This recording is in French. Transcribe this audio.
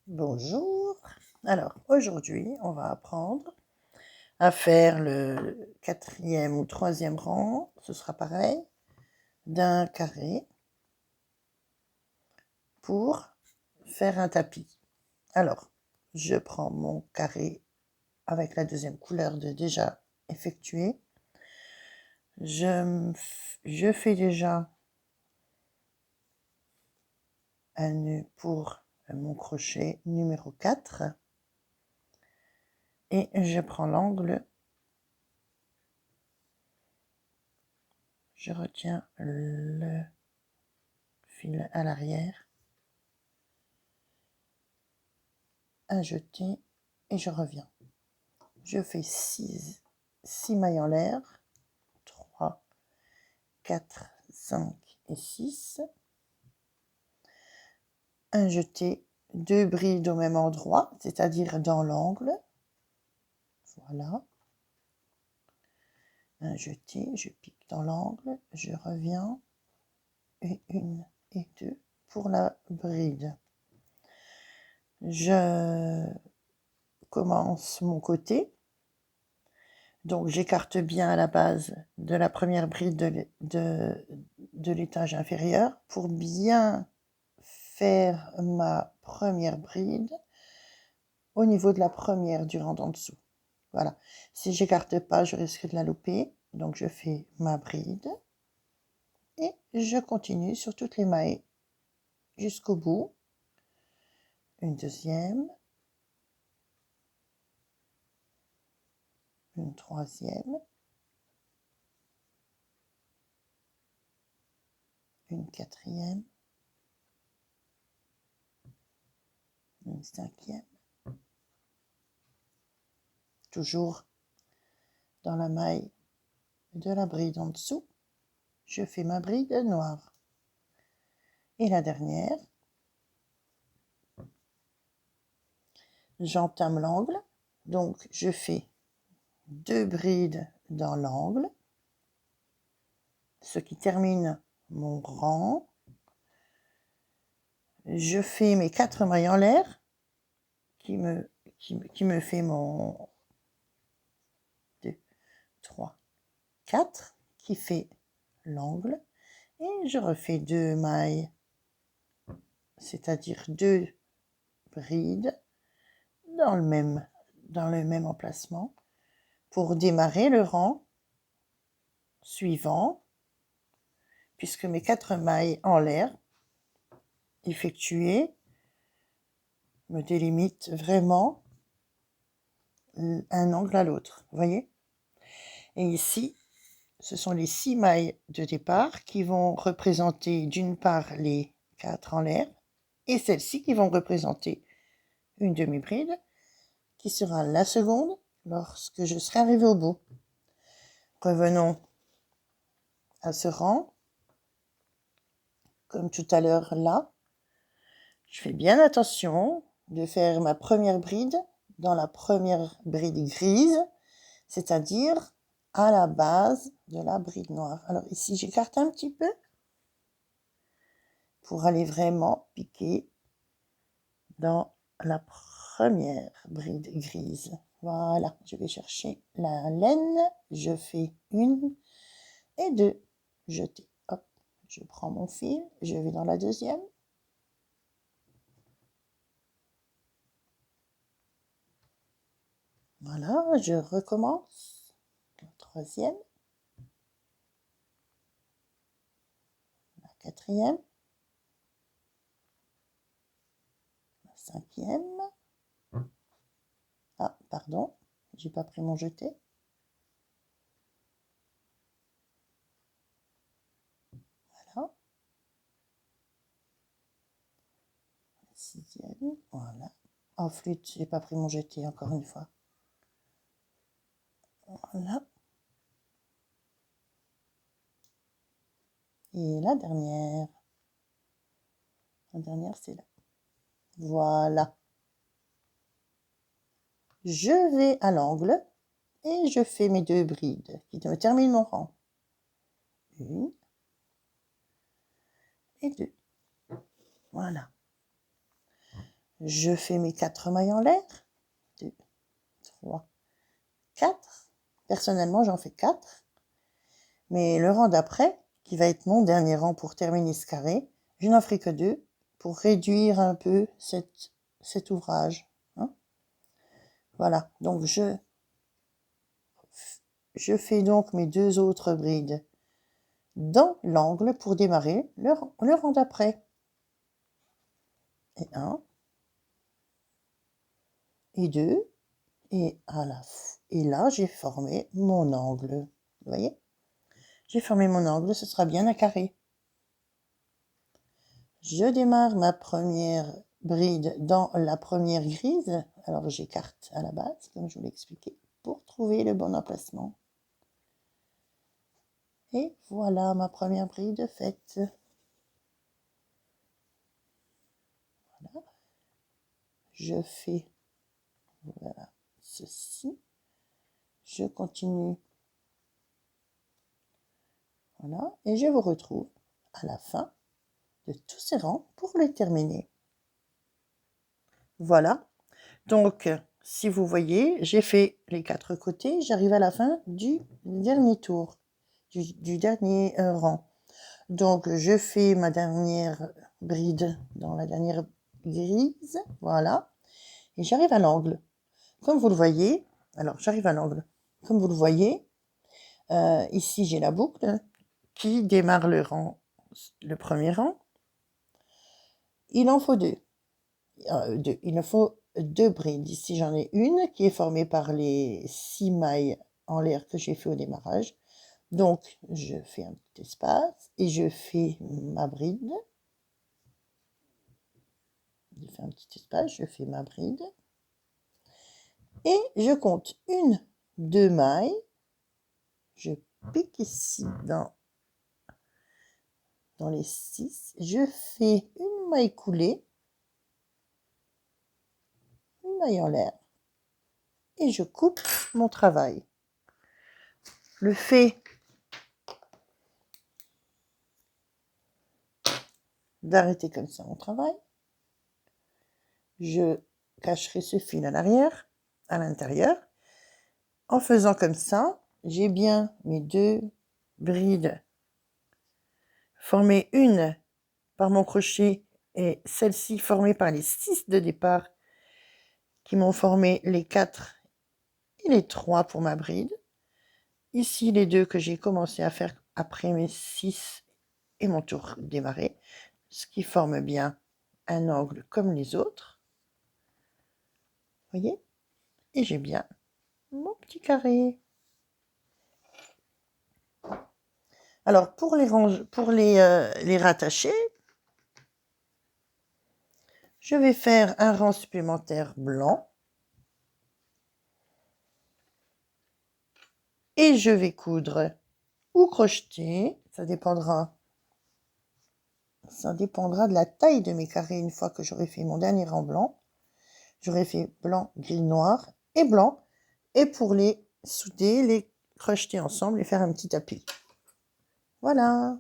Bonjour. Alors, aujourd'hui, on va apprendre à faire le quatrième ou troisième rang. Ce sera pareil, d'un carré pour faire un tapis. Alors, je prends mon carré avec la deuxième couleur de déjà effectué. Je fais déjà un nœud pour mon crochet numéro 4 et je prends l'angle. Je retiens le fil à l'arrière, un jeté et je reviens. Je fais 6 mailles en l'air, 3, 4, 5 et 6. Un jeté, 2 brides au même endroit, c'est-à-dire dans l'angle. Voilà. Un jeté, je pique dans l'angle, je reviens. Et 1 et 2 pour la bride. Je commence mon côté. Donc j'écarte bien à la base de la première bride de l'étage inférieur pour bien faire ma première bride au niveau de la première du rang d'en dessous. Voilà. Si j'écarte pas, je risque de la louper. Donc je fais ma bride et je continue sur toutes les mailles jusqu'au bout. Une deuxième, une troisième, une quatrième, une cinquième, toujours dans la maille de la bride en dessous, je fais ma bride noire. Et la dernière, j'entame l'angle, donc je fais 2 brides dans l'angle, ce qui termine mon rang. Je fais mes 4 mailles en l'air, qui me fait mon 2, 3, 4, qui fait l'angle, et je refais 2 mailles, c'est-à-dire 2 brides dans le même emplacement pour démarrer le rang suivant, puisque mes 4 mailles en l'air effectuées me délimitent vraiment un angle à l'autre, vous voyez? Et ici, ce sont les 6 mailles de départ qui vont représenter d'une part les 4 en l'air et celles-ci qui vont représenter une demi-bride qui sera la seconde lorsque je serai arrivée au bout. Revenons à ce rang. Comme tout à l'heure là, je fais bien attention de faire ma première bride dans la première bride grise, c'est-à-dire à la base de la bride noire. Alors ici, j'écarte un petit peu pour aller vraiment piquer dans la première bride grise. Voilà, je vais chercher la laine, je fais 1 et 2 jetés. Hop, je prends mon fil, je vais dans la deuxième. Voilà, je recommence. La troisième, la quatrième, la cinquième. Ah, pardon, j'ai pas pris mon jeté. Voilà. La sixième, voilà. En flûte, j'ai pas pris mon jeté encore une fois. Voilà. Et la dernière. La dernière, c'est là. Voilà. Je vais à l'angle et je fais mes 2 brides qui me terminent mon rang. 1 et 2. Voilà. je fais mes 4 mailles en l'air, 2, 3, 4. Personnellement, j'en fais 4. Mais le rang d'après, qui va être mon dernier rang pour terminer ce carré, je n'en ferai que 2 pour réduire un peu cet ouvrage. Hein. Voilà, donc je fais donc mes 2 autres brides dans l'angle pour démarrer le rang d'après. Et 1, et 2, et là, j'ai formé mon angle. Vous voyez? J'ai formé mon angle, ce sera bien un carré. Je démarre ma première bride dans la première grise. Alors, j'écarte à la base, comme je vous l'ai expliqué, pour trouver le bon emplacement. Et voilà ma première bride faite. Voilà. Je fais voilà, ceci. Je continue. Voilà. Et je vous retrouve à la fin de tous ces rangs pour les terminer. Voilà. Donc, si vous voyez, j'ai fait les 4 côtés. J'arrive à la fin du dernier tour, du dernier rang. Donc, je fais ma dernière bride dans la dernière grise. Voilà. Et j'arrive à l'angle. Comme vous le voyez, alors j'arrive à l'angle. Comme vous le voyez, ici j'ai la boucle qui démarre le premier rang. Il en faut 2. Il en faut 2 brides. Ici j'en ai une qui est formée par les 6 mailles en l'air que j'ai fait au démarrage. Donc je fais un petit espace et je fais ma bride. Je fais un petit espace, je fais ma bride. Et je compte 1, 2 mailles. Je pique ici dans les 6. Je fais une maille coulée, une maille en l'air. Et je coupe mon travail. Le fait d'arrêter comme ça mon travail, je cacherai ce fil à l'arrière, à l'intérieur. En faisant comme ça, j'ai bien mes 2 brides formées, une par mon crochet et celle-ci formée par les 6 de départ qui m'ont formé les 4 et les 3 pour ma bride. Ici, les 2 que j'ai commencé à faire après mes 6 et mon tour démarré, ce qui forme bien un angle comme les autres. Vous voyez? Et j'ai bien mon petit carré. Alors, pour les rattacher, je vais faire un rang supplémentaire blanc. Et je vais coudre ou crocheter, ça dépendra de la taille de mes carrés une fois que j'aurai fait mon dernier rang blanc. J'aurai fait blanc, gris, noir et blanc. Et pour les souder, les crocheter ensemble et faire un petit tapis. Voilà.